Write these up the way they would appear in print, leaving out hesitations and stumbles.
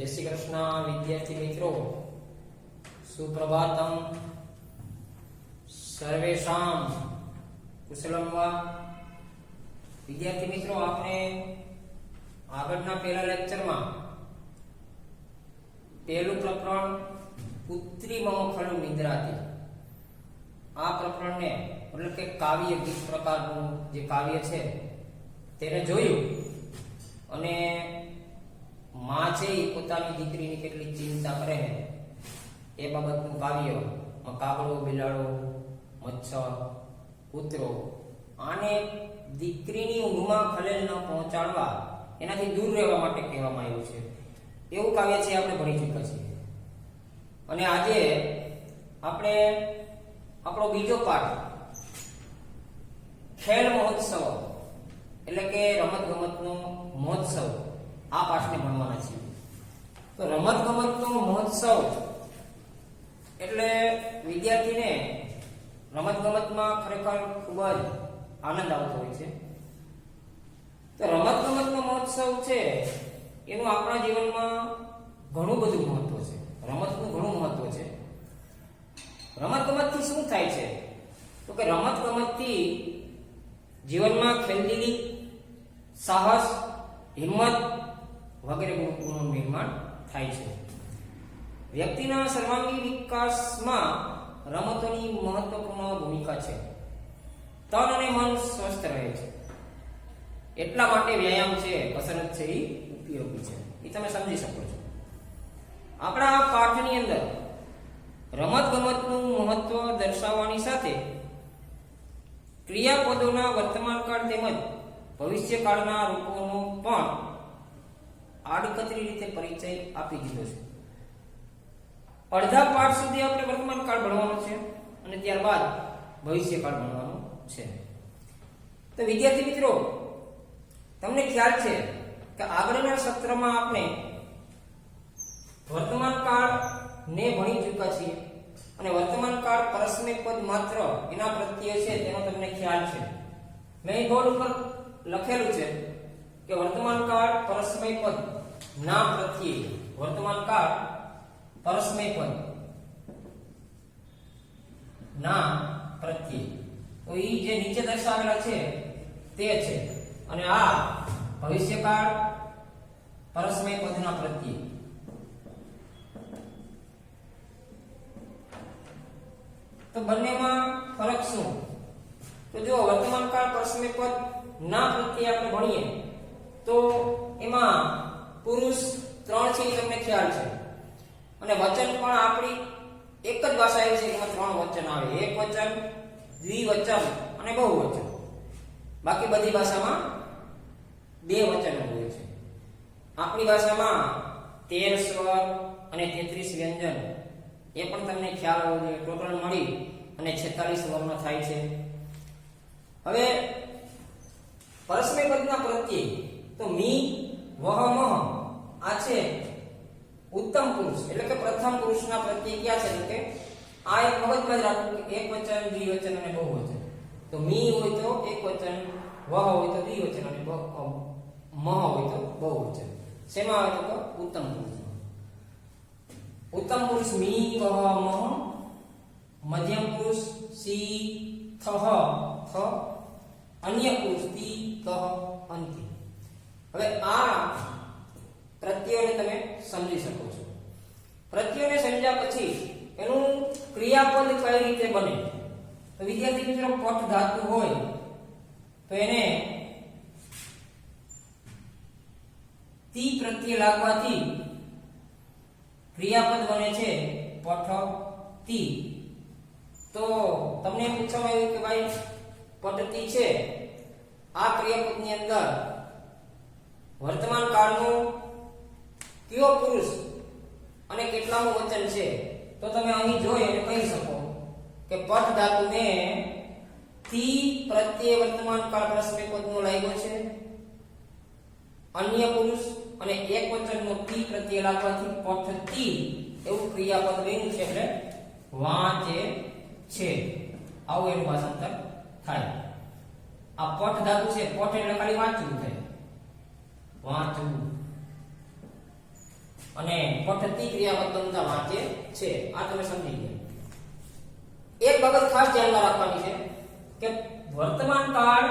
जय श्री कृष्ण विद्यार्थी मित्रों, सुप्रभातम। सर्वेषां कुशलम वा। विद्यार्थी मित्रों, आपने આગળના પહેલા લેક્ચરમાં પહેલું પ્રકરણ પુત્રી મમ ખલુ નિદ્રાતી, આ પ્રકરણને એટલે કે કાવ્ય ગીત પ્રકારનું જે કાવ્ય છે તેને જોયું અને માં છે એ પોતાની દીકરીની કેટલી ચિંતા કરે એ બાબતનું કાવ્ય કાગડો, બિલાડો, મચ્છર, કૂતરો આને દીકરીની ઊંઘમાં ખલેલ ન પહોંચાડવા, એનાથી દૂર રહેવા માટે કહેવામાં આવ્યું છે એવું કાવ્ય છે આપણે ભણી ચૂક્યા છીએ। અને આજે આપણે આપણો બીજો પાઠ ખેલ મહોત્સવ એટલે કે રમત ગમતનો મહોત્સવ આ પાઠને ભણવાના છીએ। તો રમત ગમતનો મહોત્સવ એટલે વિદ્યાર્થીને રમત ગમતમાં ખરેખર ખૂબ જ આનંદ આવતો હોય છે। તો રમત ગમતનો મહોત્સવ છે એનું આપણા જીવનમાં ઘણું બધું મહત્વ છે, રમતનું ઘણું મહત્વ છે। રમત ગમતથી શું થાય છે તો કે રમત ગમતથી જીવનમાં ખેલદિલી, સાહસ, હિંમત વગેરે ગુણોનું નિર્માણ થાય છે। વ્યક્તિના સર્વાંગી વિકાસમાં રમતોની મહત્વપૂર્ણ ભૂમિકા છે। તન અને મન સ્વસ્થ રહે છે, એટલા માટે વ્યાયામ છે, કસરત છે એ ઉપયોગી છે, એ તમે સમજી શકો છો। આપણા પાઠની અંદર રમત ગમતનું મહત્વ દર્શાવવાની સાથે ક્રિયાપદોના વર્તમાનકાળ તેમજ ભવિષ્યકાળના રૂપોનો પણ આડકતરી રીતે પરિચય આપી દીધો છે। અડધા પાઠ સુધી આપણે વર્તમાન કાળ ભણવાનો છે અને ત્યારબાદ ભવિષ્યકાળ ભણવાનો છે। તો વિદ્યાર્થી મિત્રો, તમને ખ્યાલ છે કે આગળના સત્રમાં આપણે વર્તમાન કાળ ને ભણી ચૂક્યા છીએ અને વર્તમાન કાળ પરસ્મય પદ માત્ર એના પ્રત્યય છે તેનો તમને ખ્યાલ છે। મેં બોર્ડ ઉપર લખેલું છે કે વર્તમાન કાળ પરસ્મય પદ ના પ્રત્યય, વર્તમાન કાળ પરસ્મય પદ ના પ્રત્યય, તો એ જે નીચે દર્શાવેલા છે તે છે અને આ ભવિષ્યકાળ પરસ્મય પદના પ્રત્યય। તો બંનેમાં ફરક શું? તો જો વર્તમાન કાળ પરસ્મય પદ ના પ્રત્યય આપણે ભણીએ તો એમાં પુરુષ 3 છે એ તમને ખ્યાલ છે અને વચન પણ આપણી એક જ ભાષા એવી છે કે એમાં 3 વચન આવે, એક વચન, દ્વિવચન અને બહુવચન। બાકી બધી ભાષામાં 2 વચનો હોય છે। આપણી ભાષામાં 13 સ્વર અને 33 વ્યંજન એ પણ તમને ખ્યાલ હોવો જોઈએ, ટોટલ મળી અને 46 વર્ણ થાય છે। હવે પરસ્મય પદના પ્રત્યય તો મી, વહ, મહ આ છે ઉત્તમ પુરુષ એટલે કે પ્રથમ પુરુષના પ્રત્યય ક્યાં છે તો કે આ એક મગજમાં જ રાખવું કે એક વચન, દ્વિવચન અને બહુવચન। તો મી હોય તો એક વચન, વહ હોય તો દ્વિવચન અને મહ હોય તો બહુવચન। શેમાં આવે તો ઉત્તમ પુરુષ। ઉત્તમ પુરુષ મી, વહ, મહ, મધ્યમ પુરુષ સી, થહ, થ, અન્ય પુરુષ તી, તહ, અંતિ। હવે આ પ્રત્યયોને તમે સમજી શકો છો। પ્રત્યયોને સમજ્યા પછી એનું ક્રિયાપદ કઈ રીતે બને તો વિદ્યાર્થી મિત્રો, પઠ ધાતુ હોય તો એને તી પ્રત્યય લાગવાથી ક્રિયાપદ બને છે પઠ તી। તો તમને પૂછવામાં આવ્યું કે ભાઈ પઠતી છે આ ક્રિયાપદની અંદર વર્તમાન કાળનું કયો પુરુષ અને કેટલામું વચન છે તો તમે અહીં જોઈ અને કહી શકો કે પઠ ધાતુને તી પ્રત્યય વર્તમાન કાળ પરસ્મય પદનો લાગ્યો છે, અન્ય પુરુષ અને એક વચનનો તી પ્રત્યય લાગવાથી પઠતી એવું ક્રિયાપદ બન્યું છે એટલે વાંચે છે, આવું એનું ભાષાંતર થાય। આ પઠ ધાતુ છે, પઠ એટલે ખાલી વાંચવું થાય, વાંચવું। અને પઠતી ક્રિયાપદ બનતા વાક્ય છે. આ તમે સમજી ગયા. એક બાબત ખાસ ધ્યાનમાં રાખવાની છે કે વર્તમાન કાળ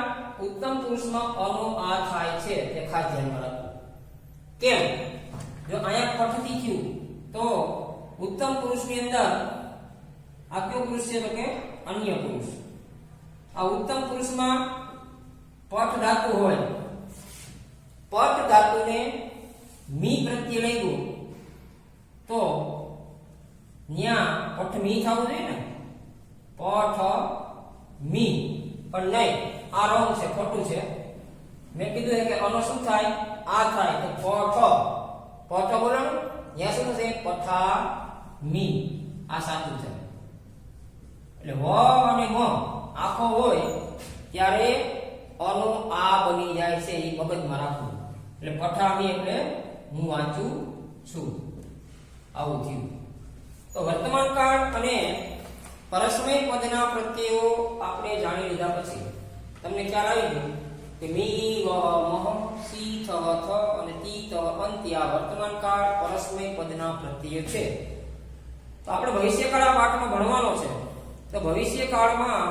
ઉત્તમ પુરુષમાં અનો આ થાય છે તે ખાસ ધ્યાનમાં રાખવું. કેમ? જો અહીંયા પઠતી થયું તો ઉત્તમ પુરુષની અંદર આ કયો પુરુષ છે તો કે અન્ય પુરુષ. આ ઉત્તમ પુરુષમાં પઠ ધાતુ હોય, પઠ ધાતુને મી પ્રત્યે લાગ્યું તો ન્યા પઠ મી થવું જોઈએ ને, પઠ મી. પણ નહીં, આ રોંગ છે, ખોટું છે. મેં કીધું કે અનો શું થાય? આ થાય. તો પઠ બોલો, ન્યા શું થશે? પઠા મી. આ સાચું છે. એટલે વ અને મ આખો હોય ત્યારે અનો આ બની જાય છે. એ મગજમાં રાખવું. એટલે પઠામી એટલે હું વાંચું છું. આવું થયું. તો વર્તમાન કાળ અને પરસ્મય પદના પ્રત્યયો આપણે જાણી લીધા પછી તમને ખ્યાલ આવી ગયો કે મી વ મહ સી થ થ અને તી ત અંત્ય આ વર્તમાન કાળ પરસ્મય પદના પ્રત્યય છે. તો આપણે ભવિષ્યકાળ આ પાઠમાં ભણવાનો છે. તો ભવિષ્યકાળમાં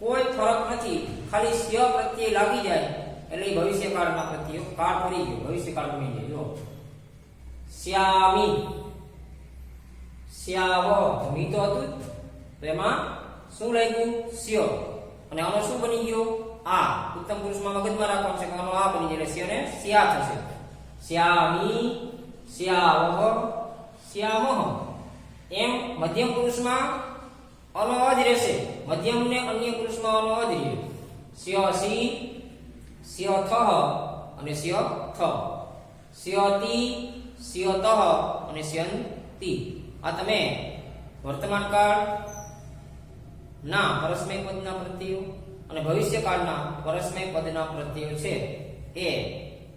કોઈ ફરક નથી, ખાલી સ્ય પ્રત્યય લાગી જાય એટલે ભવિષ્યકાળના પ્રત્યયો કાળ ફરી ગયો, ભવિષ્યકાળ બની જાય. જો શ્યામી, શ્યાવ, મી તો હતું તો એમાં શું લાગ્યું? સ્ય. અને આનો શું બની ગયો? આ. ઉત્તમ પુરુષમાં મગજમાં રાખવાનું છે કે આનો આ બની જાય એટલે સ્ય ને સ્યા થશે. શ્યામી, શ્યાવહ, શ્યામહ. એમ મધ્યમ પુરુષમાં અનો અજ રહેશે, મધ્યમ ને અન્ય પુરુષમાં અનો અજ રહે. સ્યસી, સ્યથ અને સ્યથ, સ્યતિ, સ્યતઃ અને સ્યંતિ. આ તમે વર્તમાન કાળ ના પરસ્મય પદના પ્રત્યયો અને ભવિષ્યકાળના પરસ્મય પદના પ્રત્યયો છે એ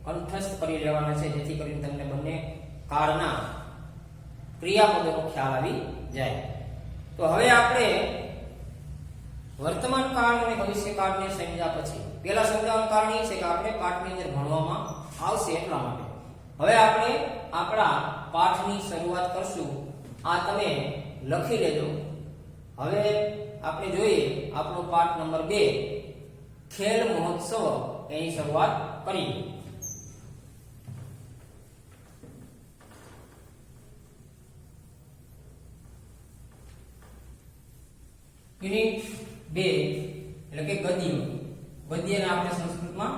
કંઠસ્થ કરી લેવાના છે, જેથી કરીને તમને બંને કાળના ક્રિયાપદોનો ખ્યાલ આવી જાય. તો હવે આપણે વર્તમાન કાળ અને ભવિષ્યકાળને સમજ્યા પછી પહેલા સમજાવવાનું કારણ એ છે કે આપણે પાઠની અંદર ભણવામાં આવશે એટલા માટે. હવે આપણે આપણા પાઠની શરૂઆત કરશું. આ તમે લખી લેજો. હવે આપણે જોઈએ આપણો પાઠ નંબર 2 ખેલ મહોત્સવ, એની શરૂઆત કરીએ. યુનિટ 2 એટલે કે ગદ્ય. ગદ્યને આપણે સંસ્કૃતમાં,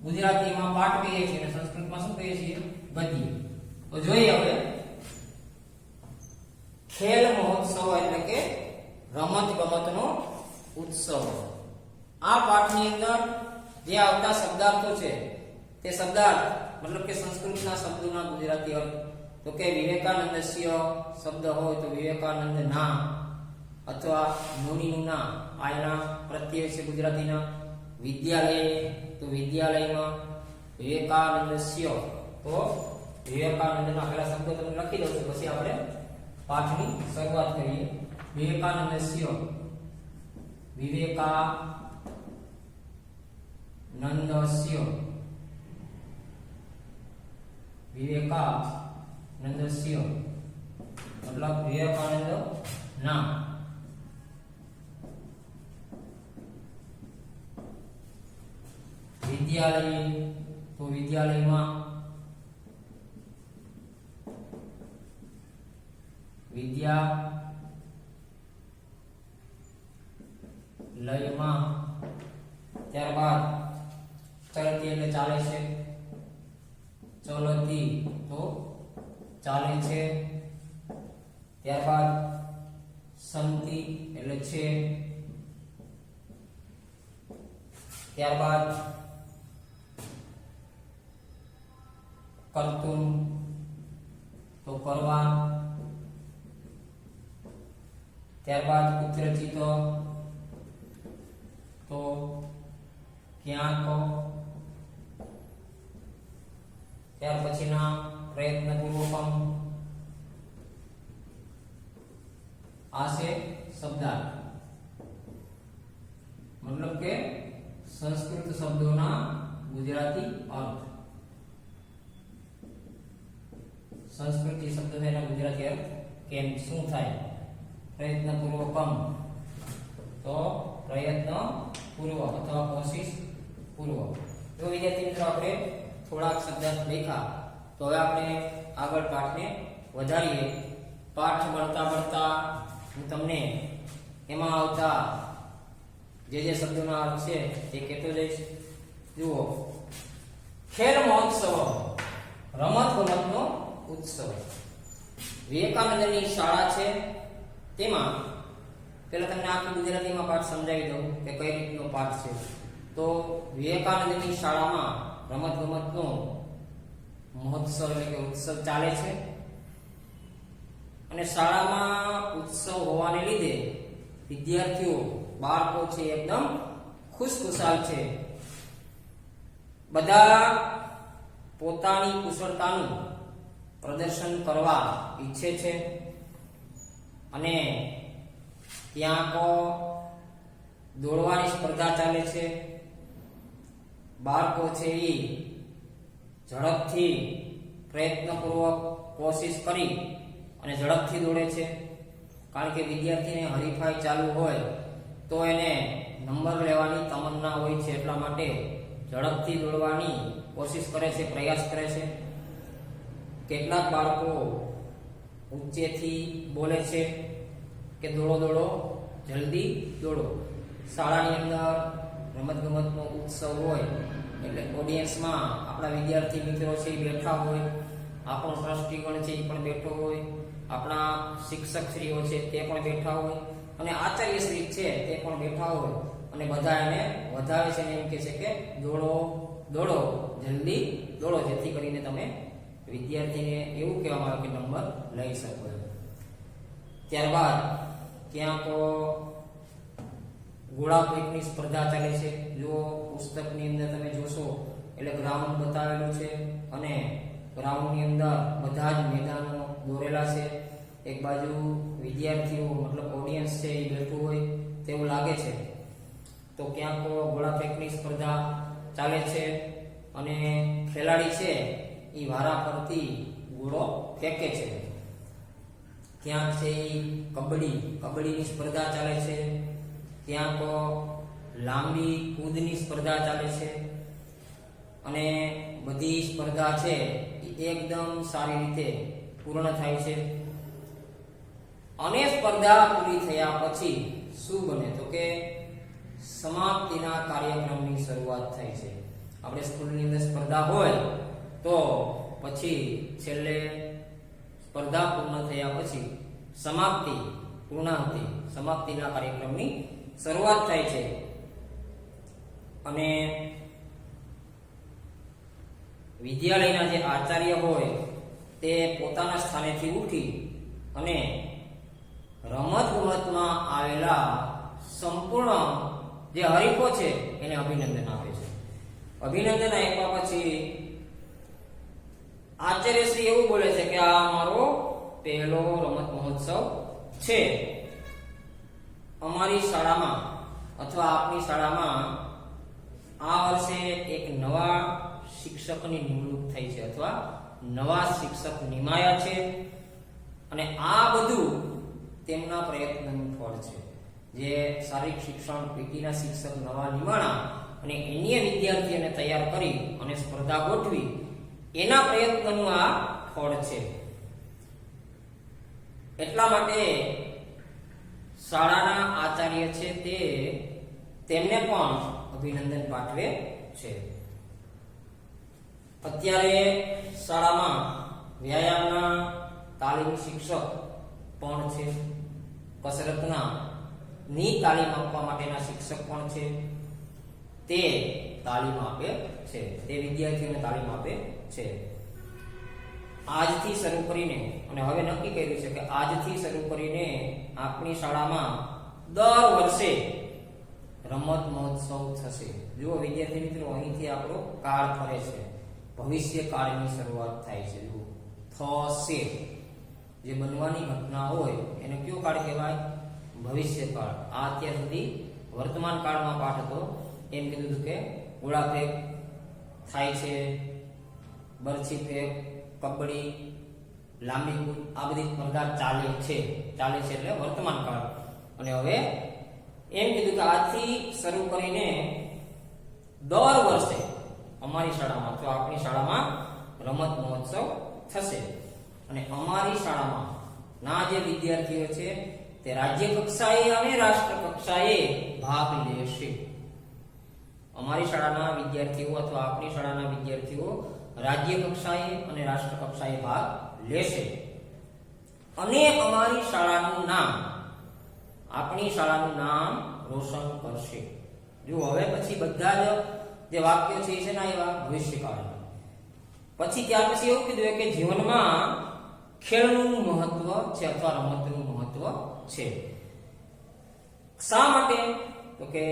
ગુજરાતીમાં પાઠ કહીએ છીએ અને સંસ્કૃતમાં શું કહીએ છીએ? ગદ્ય. તો જોઈએ હવે ખેલ મહોત્સવ એટલે કે રમત ગમતનો ઉત્સવ. આ પાઠની અંદર જે આવતા શબ્દાર્થો છે તે શબ્દાર્થ મતલબ કે સંસ્કૃતના શબ્દોના ગુજરાતી અર્થ તો કે વિવેકાનંદસ્ય શબ્દ હોય તો વિવેકાનંદ ના અથવા મુનિનું ના, આના પ્રત્યય છે ગુજરાતીના. વિદ્યાલય તો વિદ્યાલયમાં, વિવેકાનંદસ્ય તો વિવેકાનંદના. પહેલા શબ્દો તમે લખી દઉં છું પછી આપણે પાઠની શરૂઆત કરીએ. વિવેકાનંદસ્ય, વિવેકાનંદસ્ય, વિવેકાનંદસ્ય મતલબ વિવેકાનંદ ના. વિદ્યાલય તો વિદ્યાલયમાં, વિદ્યાલયમાં. ત્યારબાદ ચલતી એટલે ચાલે છે, ચલતી તો ચાલે છે. ત્યારબાદ સંતિ એટલે છે. ત્યારબાદ કર્તુમ તો કરવા. ત્યારબાદ કુત્રચિત તો ક્યાંક. ત્યાર પછીના પ્રયત્નપૂર્વકમ. આ છે શબ્દાર્થ મતલબ કે સંસ્કૃત શબ્દોના ગુજરાતી અર્થ. સંસ્કૃતિ શબ્દ છે એનો ગુજરાતી અર્થ કેમ શું થાય? પ્રયત્નપૂર્વકમ, તો પ્રયત્ન પૂર્વક અથવા કોશિશ પૂર્વક. જો વિદ્યાર્થી મિત્રો આપણે થોડાક શબ્દાર્થ લખ્યા, તો હવે આપણે આગળ પાઠને વધારીએ. પાઠ ભણતા હું તમને એમાં આવતા જે શબ્દોના અર્થ છે તે કહેતો જઈશ. જુઓ, ખેલ મહોત્સવ, રમત ગમતનો ઉત્સવ. વિવેકાનંદની શાળા છે, તેમાં પેલા તમને આખી ગુજરાતીમાં પાઠ સમજાવી દઉં કે કઈ રીતનો પાઠ છે. તો વિવેકાનંદની શાળામાં રમત ગમતનો મહોત્સવ એટલે કે ઉત્સવ ચાલે છે, અને શાળામાં ઉત્સવ હોવાને લીધે વિદ્યાર્થીઓ, બાળકો છે એકદમ ખુશખુશાલ છે. બધા પોતાની કુશળતાનું પ્રદર્શન કરવા ઈચ્છે છે, અને ત્યાં તો દોડવાની સ્પર્ધા ચાલે છે. બાળકો છે એ ઝડપથી પ્રયત્નપૂર્વક કોશિશ કરી અને ઝડપથી દોડે છે, કારણ કે વિદ્યાર્થીને હરીફાઈ ચાલુ હોય તો એને નંબર લેવાની તમન્ના હોય છે, એટલા માટે ઝડપથી દોડવાની કોશિશ કરે છે, પ્રયાસ કરે છે. કેટલાક બાળકો ઊંચેથી બોલે છે કે દોડો દોડો, જલ્દી દોડો. શાળાની અંદર રમત ગમતનો ઉત્સવ હોય એટલે ઓડિયન્સમાં આપણા વિદ્યાર્થી મિત્રો છે એ બેઠા હોય, આપણો ટ્રસ્ટીગણ છે એ પણ બેઠો હોય, આપણા શિક્ષકશ્રીઓ છે તે પણ બેઠા હોય, અને આચાર્યશ્રી છે તે પણ બેઠા હોય, અને બધા એને વધારે છે ને એમ કહે છે કે દોડો દોડો, જલ્દી દોડો, જેથી કરીને તમે વિદ્યાર્થીને એવું કહેવામાં આવે કે નંબર લઈ શકો. ત્યારબાદ ક્યાંક ગોળા ફેંકની સ્પર્ધા ચાલે છે. જો પુસ્તકની અંદર તમે જોશો એટલે ગ્રાઉન્ડ બતાવેલું છે, અને ગ્રાઉન્ડની અંદર બધા જ મેદાનો દોરેલા છે. એક બાજુ વિદ્યાર્થીઓ મતલબ ઓડિયન્સ છે એ બેઠું હોય તેવું લાગે છે. તો ક્યાંક ગોળા ફેંકની સ્પર્ધા ચાલે છે, અને ખેલાડી છે એ વારા પરથી ગોળો ફેંકે છે. ક્યાંક છે એ કબડ્ડીની સ્પર્ધા ચાલે છે, ક્યાંક લાંબી કૂદની સ્પર્ધા ચાલે છે, અને બધી સ્પર્ધા છે એ એકદમ સારી રીતે પૂર્ણ થાય છે. અને સ્પર્ધા પૂરી થયા પછી શું બને? તો કે સમાપ્તિના કાર્યક્રમની શરૂઆત થાય છે. આપણે સ્કૂલની અંદર સ્પર્ધા હોય તો પછી છેલ્લે સ્પર્ધા પૂર્ણ થયા પછી સમાપ્તિના કાર્યક્રમની શરૂઆત થાય છે. અને વિદ્યાલયના જે આચાર્ય હોય તે પોતાના સ્થાનેથી ઉઠી અને રમત ગમતમાં આવેલા સંપૂર્ણ જે હરીફો છે એને અભિનંદન આપે છે. અભિનંદન આપ્યા પછી આચાર્યશ્રી એવું બોલે છે કે આ અમારો પહેલો રમત મહોત્સવ છે. અમારી શાળામાં અથવા આપની શાળામાં આ વર્ષે એક નવા શિક્ષકની નિમણૂક થઈ છે, અથવા નવા શિક્ષક નિમાયા છે, અને આ બધું તેમના પ્રયત્નનું ફળ છે. જે શારીરિક શિક્ષણ પીટીના શિક્ષક નવા નિમાણા અને અન્ય વિદ્યાર્થીઓને તૈયાર કરી અને સ્પર્ધા ગોઠવી, એના પ્રયત્નનું આ ફળ છે. એટલા માટે શાળાના આચાર્ય છે તેમને પણ અભિનંદન પાઠવે છે. અત્યારે શાળામાં વ્યાયામના તાલીમ શિક્ષક પણ છે, કસરતના તાલીમ આપવા માટેના શિક્ષક પણ છે. તે તાલીમ આપે છે, તે વિદ્યાર્થીઓને તાલીમ આપે છે. આજથી શરૂ કરીને, અને હવે નક્કી કર્યું છે કે આજથી શરૂ કરીને આપણી શાળામાં દર વર્ષે રમત મહોત્સવ થશે. જુઓ વિદ્યાર્થી મિત્રો, અહીંથી આપણો કાળ ફરે છે, ભવિષ્ય કાળની શરૂઆત થાય છે. જુઓ, થશે, જે બનવાની ઘટના હોય એને કયો કાળ કહેવાય? ભવિષ્ય કાળ. આ અત્યાર સુધી વર્તમાન કાળમાં પાઠ હતો. એમ કીધું હતું કે ગોળા ફેંક, થાય છે, બરછી ફેંક, કબડ્ડી, લાંબી કૂદ, આ બધી સ્પર્ધા ચાલે છે એટલે વર્તમાન કાળ. અને હવે એમ કીધું કે આજથી શરૂ કરીને દર વર્ષે અમારી શાળામાં તો આપણી શાળામાં રમત મહોત્સવ થશે. અને અમારી શાળામાં ના જે વિદ્યાર્થીઓ છે તે રાજ્ય કક્ષાએ અને રાષ્ટ્ર કક્ષાએ ભાગ લેશે. અમારી શાળાના વિદ્યાર્થીઓ અથવા આપણી શાળાના વિદ્યાર્થીઓ રાજ્ય કક્ષાએ અને રાષ્ટ્ર કક્ષાએ ભાગ લેશે. અને અમારી શાળાનું નામ, આપણી શાળાનું નામ રોશન કરશે. જો હવે પછી બધા જ જે વાક્યો છે એ ના એવા ભવિષ્યકાળના. પછી ત્યાર પછી એવું કીધું કે જીવનમાં ખેલનું મહત્વ છે અથવા રમતનું મહત્વ છે. શા માટે? તો કે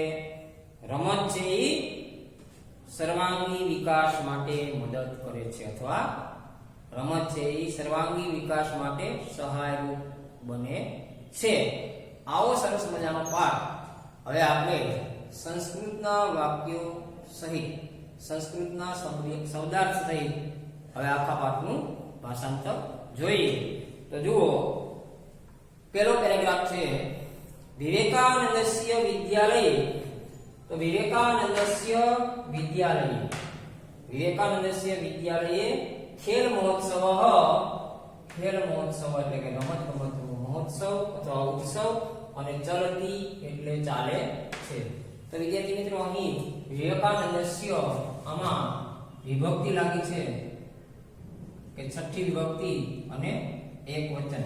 રમત છે એ સર્વાંગી વિકાસ માટે મદદ કરે છે અથવા રમત છે એ સર્વાંગી વિકાસ માટે સહાયરૂપ બને છે. આવો સરસ મજાનો પાઠ હવે આપણે સંસ્કૃતના વાક્યો સહિત, સંસ્કૃતના શબ્દાર્થ સહિત હવે આખા પાઠનું ભાષાંતર જોઈએ. તો જુઓ, પહેલો પેરેગ્રાફ છે વિવેકાનંદસ્ય વિદ્યાલયે. તો વિવેકાનંદસ્ય વિદ્યાલયે, વિવેકાનંદસ્ય વિદ્યાલયે ખેલ મહોત્સવ, ખેલ મહોત્સવ એટલે કે રમત ગમતનો મહોત્સવ અથવા ઉત્સવ, અને ચલતી એટલે ચાલે છે. તો વિદ્યાર્થી મિત્રો, અહીં વિવેકાનંદસ્ય આમાં વિભક્તિ લાગી છે કે છઠ્ઠી વિભક્તિ અને એક વચન.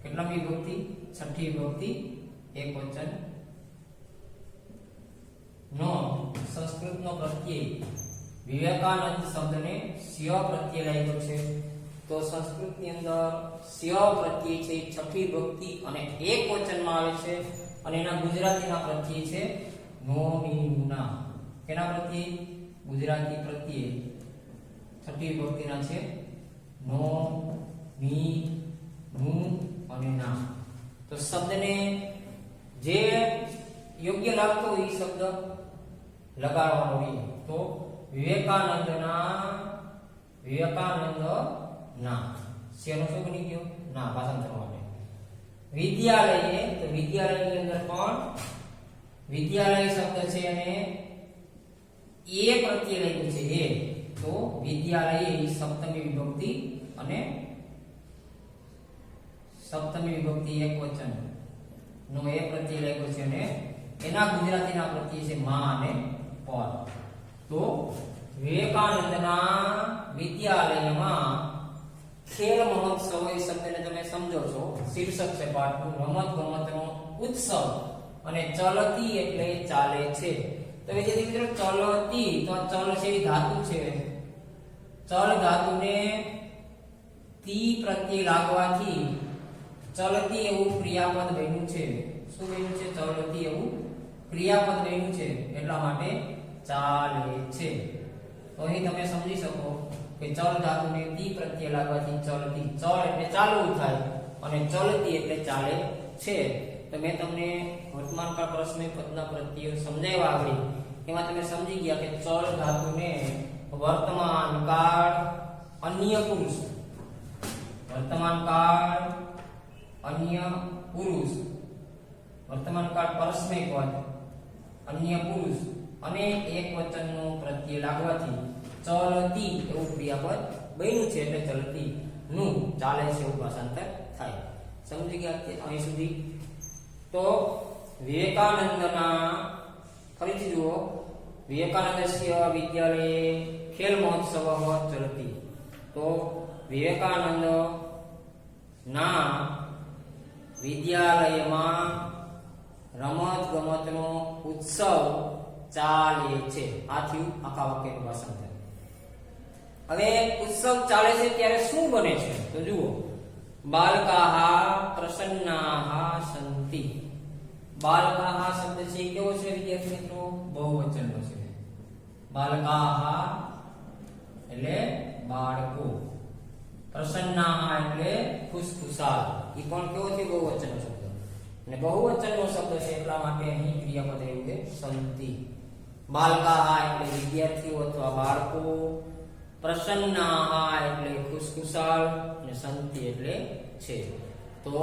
કેટલા વિભક્તિ? છઠ્ઠી વિભક્તિ એક વચન. નો સંસ્કૃતનો પ્રત્યય વિવેકાનંદ શબ્દને સ્ય પ્રત્યય લાગ્યો છે. તો સંસ્કૃતની અંદર સ્ય પ્રત્યય છે છઠ્ઠી વિભક્તિ અને એક વચનમાં આવે છે. અને એના ગુજરાતીના પ્રત્યય છે નો, ની, ના. કેના પ્રત્યય? ગુજરાતી પ્રત્યય છઠ્ઠી વિભક્તિના છે નો, ની, નું અને ના. તો શબ્દને જે યોગ્ય લાગતો હોય એ શબ્દ લગાડવાનો હોય. તો વિવેકાનંદના, વિવેકાનંદ ના, શેનો શું બની ગયો? ના, ભાષાંતર માટે. વિદ્યાલયે, તો વિદ્યાલયની અંદર પણ વિદ્યાલય શબ્દ છે અને એ પ્રત્યય લાગ્યું છે એ. તો વિદ્યાલયે સપ્તમી વિભક્તિ અને સપ્તમી વિભક્તિ એક વચન નો એ પ્રત્યય લાગ્યો છે અને એના ગુજરાતીના પ્રત્યય છે માં અને પર. તો વિવેકાનંદના વિદ્યાલયમાં ખેલ મહોત્સવ એ શબ્દને તમે સમજો છો. શીર્ષક છે પાઠનું રમત ગમતનો ઉત્સવ અને ચલતી એટલે ચાલે છે. તો વિદ્યાર્થી મિત્રો, ચલતી, તો ચલ છે એ ધાતુ છે. ચલ ધાતુને તી પ્રત્યય લાગવાથી ચલતી એવું ક્રિયાપદ બન્યું છે. શું બન્યું છે? ચલતી એવું ક્રિયાપદ બન્યું છે. એટલા માટે ચાલે છે. તો અહીં તમે સમજી શકો કે ચલ ધાતુને તી પ્રત્યય લાગવાથી ચલતી, ચલ એટલે ચાલવું થાય અને ચલતી એટલે ચાલે છે. તો મેં તમને વર્તમાન કાળ પરસ્મય પદના પ્રત્યયો સમજાવ્યા આગળ. એમાં તમે સમજી ગયા કે ચલ ધાતુને વર્તમાન કાળ અન્ય પુરુષ, વર્તમાન કાળ અન્ય પુરુષ, વર્તમાન કાળ પરસ્મય પદ અન્ય પુરુષ અને એક વચનનો પ્રત્યય લાગવાથી ચલતી એવું ક્રિયાપદ બન્યું છે. એટલે ચલતી નું ચાલે છે એવું ભાષાંતર થાય. સમજી ગયા અહીં સુધી? તો વિવેકાનંદના, ફરીથી જુઓ, વિવેકાનંદસ્ય વિદ્યાલયે ખેલ મહોત્સવ ચલતી. તો વિવેકાનંદ ના વિદ્યાલયમાં રમત ગમતનો ઉત્સવ ચાલે છે. આ થયું આખા વાક્યનું ભાષાંતર. હવે ઉત્સવ ચાલે છે ત્યારે શું બને છે? તો જુઓ, બાલકાહ પ્રસન્નાહ સંતિ. બાલકાહ શબ્દ છે કેવો છે વિદ્યાર્થી મિત્રો? બહુવચનનો છે. બાલકાહ એટલે બાળકો, પ્રસન્નાહ એટલે ખુશખુશાલ. એ પણ કેવો છે? બહુવચનનો શબ્દ. અને બહુવચનનો શબ્દ છે એટલા માટે અહીં ક્રિયાપદ આવ્યું છે સંતિ. બાલકાહ એટલે વિદ્યાર્થીઓ અથવા બાળકો, પ્રસન્નાહ એટલે ખુશખુશાલ, સંતિ એટલે છે. તો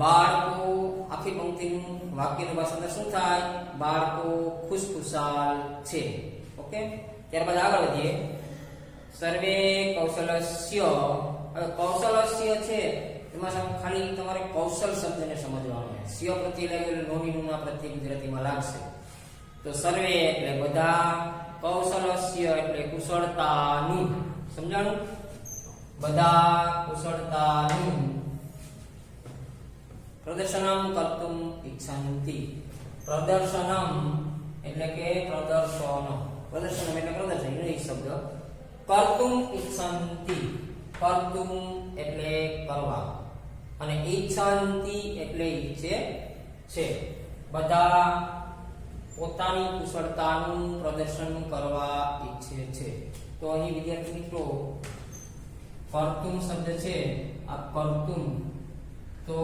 બાળકો આખી પંક્તિનું વાક્યનું ભાષાંતર શું થાય? બાળકો ખુશખુશાલ છે. ઓકે, ત્યારબાદ આગળ વધીએ. સર્વે કૌશલસ્ય. હવે કૌશલસ્ય છે એમાં ખાલી તમારે કૌશલ શબ્દને સમજવાનો છે. સ્ય પ્રત્યય લાગેલું નોની નુના પ્રત્યય ગુજરાતીમાં લાગશે. તો સર્વે એટલે બધા, કૌશલસ્ય એટલે કુશળતાનું. સમજાણું? બધા કુશળતાનું પ્રદર્શનમ કર્તુમ ઈચ્છન્તિ. પ્રદર્શનમ એટલે કે પ્રદર્શન. પ્રદર્શનમ એટલે પ્રદર્શન, ઇંગ્લિશ શબ્દ. કર્તુમ ઈચ્છન્તિ. કર્તુમ એટલે કરવા અને ઈચ્છન્તિ એટલે ઈચ્છે છે. બધા પોતાની કુશળતાનું પ્રદર્શન કરવા ઈચ્છે છે. તો અહીં વિદ્યાર્થી મિત્રો કર્તુમ શબ્દ છે, આ કર્તુમ, તો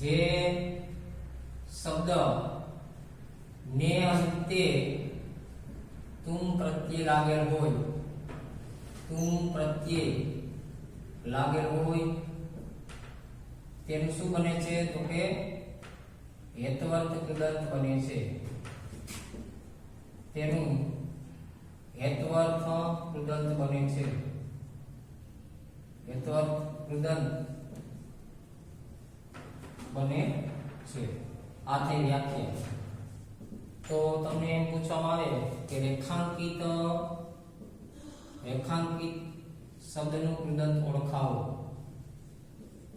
જે શબ્દ ને અંતે તુમ પ્રત્યય લાગેલ હોય, તુમ પ્રત્યય લાગેલ હોય તેનું શું બને છે? તો કે હેતવર્ત કૃદંત બને છે. તેનું હેતવર્ત કૃદંત બને છે. હેતવર્ત કૃદંત બને છે. આ થઈ વ્યાખ્યા. તો તમને એમ પૂછવામાં આવે કે રેખાંકિત શબ્દનું કૃદંત ઓળખાવો.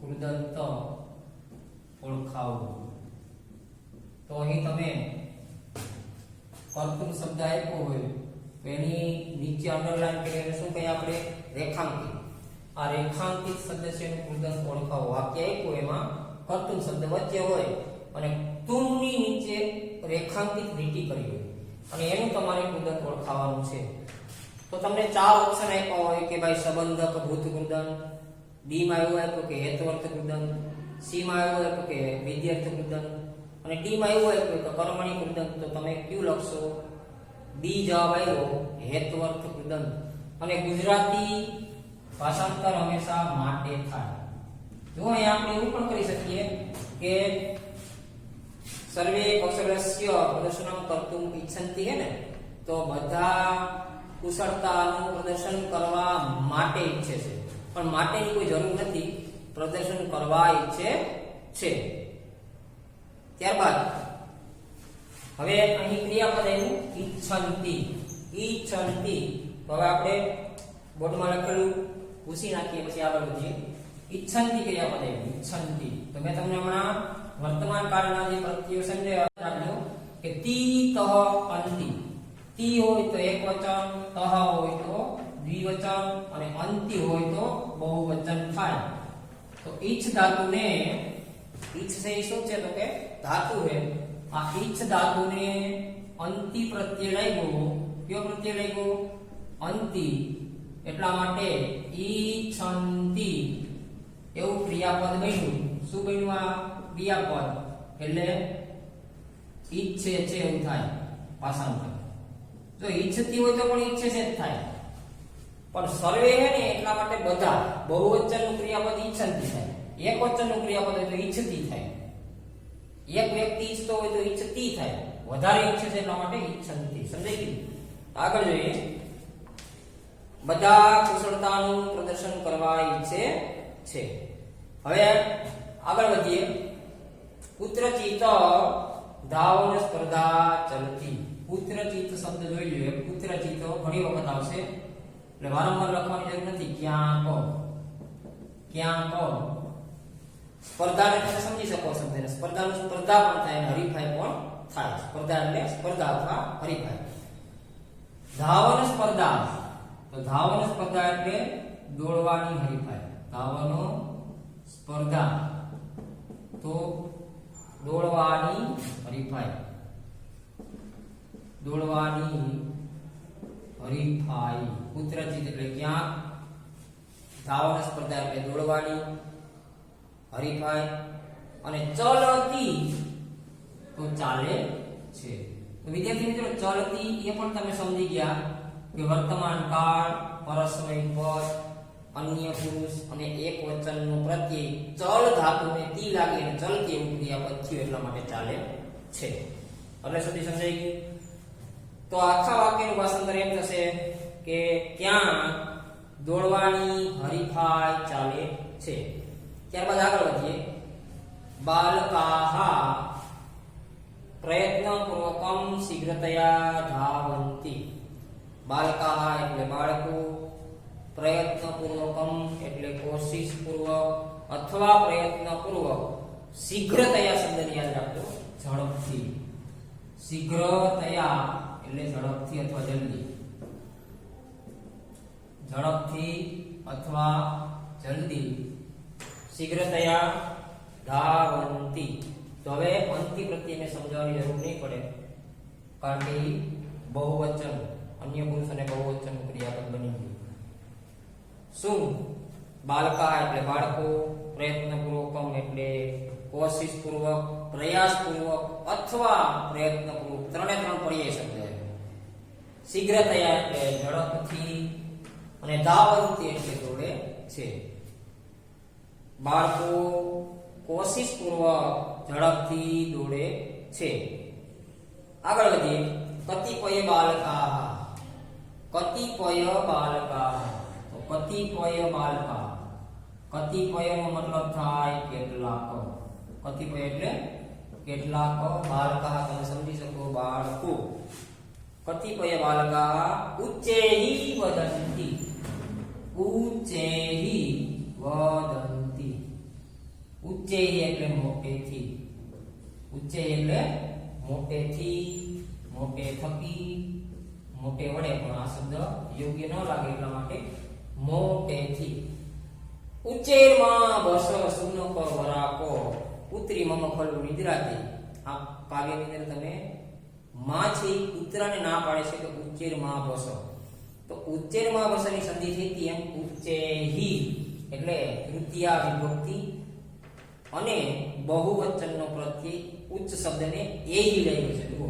કૃદંત ઓળખાવો. તો અહીં તમે કર્તુમ શબ્દ આપ્યો હોય તો એની નીચે અંડરલાઈન કરીને શું કહીએ આપણે? રેખાંકિત. આ રેખાંકિત શબ્દ છે એનું કૃદંત ઓળખાવો. વાક્ય આપ્યું એમાં કર્તુમ શબ્દ વચ્ચે હોય અને તુમની નીચે રેખાંકિત લીટી કરી હોય અને એનું તમારે કૃદંત ઓળખાવાનું છે. તો તમને 4 ઓપ્શન આપ્યા હોય કે ભાઈ સંબંધક ભૂત કૃદંત, ડી માં એવું આપ્યું કે હેતવર્ત કૃદંત, સી માં એવું આપ્યું કે વિધ્યર્થ કૃદંત અને ડી માં એવું આપ્યું કે કર્મણી કૃદંત. તો તમે ક્યુ લખશો? ડી જવાબ આવ્યો, હેતવર્ત કૃદંત. અને ગુજરાતી ભાષાંતર હંમેશા માટે થાય. જો અહીં આપણે એવું પણ કરી શકીએ કે સર્વે કૌશલસ્ય પ્રદર્શનમ કર્તુમ ઈચ્છન્તિ હે ને, તો બધા કુશળતાનું પ્રદર્શન કરવા માટે ઈચ્છે છે. પણ માટેની કોઈ જરૂર નથી, પ્રદર્શન કરવા ઈચ્છે છે. ત્યારબાદ હવે અહીં ક્રિયાપદ આવ્યું ઈચ્છન્તિ. ઈચ્છન્તિ. તો હવે આપણે બોર્ડમાં લખેલું ભૂસી નાખીએ પછી આગળ વધીએ. ઈચ્છન્તિ ક્રિયાપદ આવ્યું. ઈચ્છન્તિ. તો મેં તમને હમણાં વર્તમાન કાળના જે પ્રત્યયો સમજાવ્યો કે તી, તહ, અંતિ. તી હોય તો એકવચન, તહ હોય તો દ્વિવચન અને અંતિ હોય તો બહુવચન થાય. તો ઈચ્છ ધાતુને, ઈચ્છ છે શું છે? તો કે ધાતુ છે. આ ઈચ્છ ધાતુને અંતિ પ્રત્યય લાગ્યો. કયો પ્રત્યય લાગ્યો? અંતિ. એટલા માટે ઈચ્છન્તિ એવું ક્રિયાપદ બન્યું. શું બન્યું? આ ક્રિયાપદ એટલે ઈચ્છે છે એવું થાય ભાષાંતર. જો ઈચ્છતી હોય તો પણ ઈચ્છે છે જ થાય. પણ સર્વે હે ને એટલા માટે બધા બહુવચનનું ક્રિયાપદ ઈચ્છન્તિ થાય. એકવચનનું ક્રિયાપદ હોય તો ઈચ્છતી થાય. એક વ્યક્તિ ઈચ્છતો હોય તો ઈચ્છતી થાય. વધારે ઈચ્છે છે એટલા માટે ઈચ્છન્તિ. સમજાઈ ગયું? આગળ જોઈએ. બધા કુશળતાનું પ્રદર્શન કરવા ઈચ્છે છે. હવે આગળ વધીએ. પુત્રચિત ધાવન સ્પર્ધા ચલતી. પુત્રચિત શબ્દ જોઈ લ્યો. પુત્રચિત ઘણી વખત આવશે એટલે વારંવાર લખવાની જરૂર નથી. ક્યાંક, ક્યાંક. સ્પર્ધાને તમે સમજી શકો શબ્દને. સ્પર્ધાનું સ્પર્ધા પણ થાય અને હરીફાઈ પણ થાય. સ્પર્ધા એટલે સ્પર્ધા અથવા હરીફાઈ. ધાવન સ્પર્ધા. તો ધાવન સ્પર્ધા એટલે દોડવાની હરીફાઈ. ધાવનો સ્પર્ધા તો દોડવાની હરીફાઈ. દોડવાની હરીફાઈ. પુત્રચિત એટલે ક્યાંક, ધાવન સ્પર્ધા એટલે દોડવાની હરીફાઈ અને ચલતી તો ચાલે છે. તો વિદ્યાર્થી મિત્રો ચલતી એ પણ તમે સમજી ગયા કે વર્તમાન કાળ, પરસ્મય પદ અન્ય પુરુષ અને એક વચનનો પ્રત્યય ચલ ધાતુને તી લાગે અને ચલતી એવું ક્રિયાપદ થયું એટલા માટે ચાલે છે. એટલે સુધી સમજાઈ ગયું. તો આખા વાક્યનું ભાષાંતર એમ થશે કે ત્યાં દોડવાની હરીફાઈ ચાલે છે. ત્યારબાદ આગળ વધીએ. બાલકાહ પ્રયત્નપૂર્વકમ શીઘ્રતયા ધાવંતી. બાલકાહ એટલે બાળકો, પ્રયત્નપૂર્વકમ એટલે કોશિશપૂર્વક અથવા પ્રયત્નપૂર્વક, શીઘ્રતયા શબ્દને યાદ રાખજો, ઝડપથી. શીઘ્રતયા એટલે ઝડપથી અથવા જલ્દી, ઝડપથી અથવા જલ્દી, શીઘ્રતયા ધાવંતી. તો હવે અંતિ પ્રત્યેને સમજાવવાની જરૂર નહીં પડે, કારણ કે ઈ બહુવચન, અન્ય પુરુષ અને બહુવચન ક્રિયાપદ બની ગયું. શું? બાલકા એટલે બાળકો, પ્રયત્નપૂર્વકમ એટલે કોશિશપૂર્વક, પ્રયાસપૂર્વક અથવા પ્રયત્નપૂર્વક, ત્રણે ત્રણ પર્યાય શબ્દ છે. શીઘ્રતયા એટલે ઝડપથી અને ધાવંતી એટલે દોડે છે. બાળકો કોશિશપૂર્વક ઝડપથી દોડે છે. આગળ વધીએ. કતિપય બાલકા. કતિપય બાલકા. તો કતિપય બાલકા, કતિપયનો મતલબ થાય કેટલાક. કતિપય એટલે કેટલાક, બાલકા તમે સમજી શકો બાળકો. કતિપય બાલકા ઉચ્ચૈહિ વદંતી. ઉચ્ચૈહિ વદંતી. ઉચ્ચૈહિ એટલે મોટેથી. ઉચ્ચૈહિ એટલે મોટેથી, મોટે થકી, મોટે વડે, પણ આ શબ્દ યોગ્ય ન લાગે એટલા માટે મોટેથી. ઉચ્ચૈર્માં બસ સુનક વરાકો પુત્રી મમ ખલુ નિદ્રાતી. આ કાવ્યની અંદર તમે માં છે કૂતરાને ના પાડે છે કે ઉચ્ચૈર્માં બસ. તો ઉચ્ચૈર્માં બસની સંધિ થઈ હતી એમ ઉચ્ચૈહિ એટલે તૃતીયા વિભક્તિ અને બહુવચનનો પ્રત્યય ઉચ્ચ શબ્દને એહી લઈ છે. જુઓ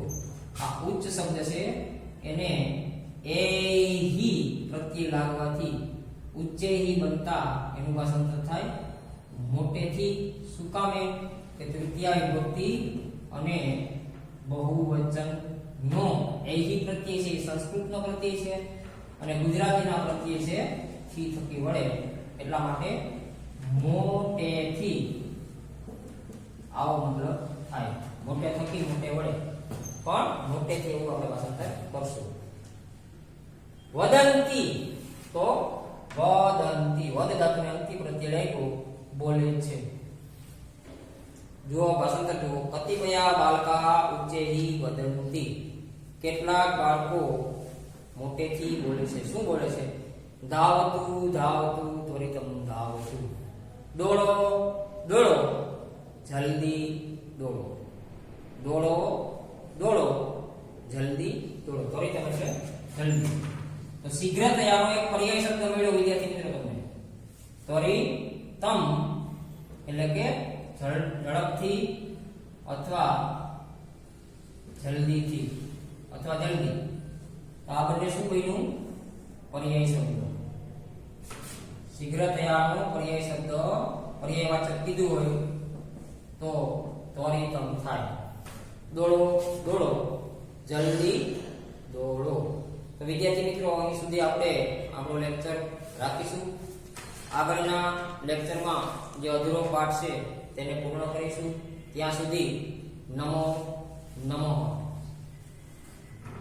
આ ઉચ્ચ શબ્દ છે એને એહી પ્રત્યય લાગવાથી ઉચ્ચૈહિ બનતા એનું ભાષાંતર થાય મોટેથી. શું કામે? કે તૃતીયા વિભક્તિ અને બહુવચન નો એહી પ્રત્યય છે સંસ્કૃતનો પ્રત્યય છે અને ગુજરાતીના પ્રત્યય છે થી થકી વડે, એટલા માટે મોટેથી આવો મતલબ થાય. મોટે થકી, મોટે વડે, પણ મોટેથી એવું આપણે ભાષાંતર કરશું. વદંતી. તો વદંતી, વદ ધાતુને અંતિ પ્રત્યય લાગ્યો, બોલે છે. જુઓ ભાષાંતર જુઓ. કતિપયા બાલકા ઉચ્ચૈહિ વદંતી. કેટલાક બાળકો મોટેથી બોલે છે. શું બોલે છે? ધાવતુ ધાવતુ ત્વરિતમ ધાવતુ. દોડો દોડો જલ્દી દોડો. દોડો દોડો જલ્દી દોડો. ત્વરિતમ એટલે જલ્દી. તો શીઘ્રતયાનો એક પર્યાય શબ્દ મળ્યો વિદ્યાર્થી મિત્રો તમને. ત્વરિતમ એટલે કે ઝડપથી અથવા જલ્દીથી અથવા જલ્દી. આ બંને શું બન્યું? પર્યાય શબ્દ. શીઘ્રતયાનો પર્યાય શબ્દ પર્યાયવાચક કીધું હોય તો ત્વરિતમ થાય. દોડો દોડો જલ્દી દોડો. તો વિદ્યાર્થી મિત્રો અહીં સુધી આપણે આપણો લેક્ચર રાખીશું. આગળના લેક્ચરમાં જે અધૂરો પાઠ છે તેને પૂર્ણ કરીશું. ત્યાં સુધી નમો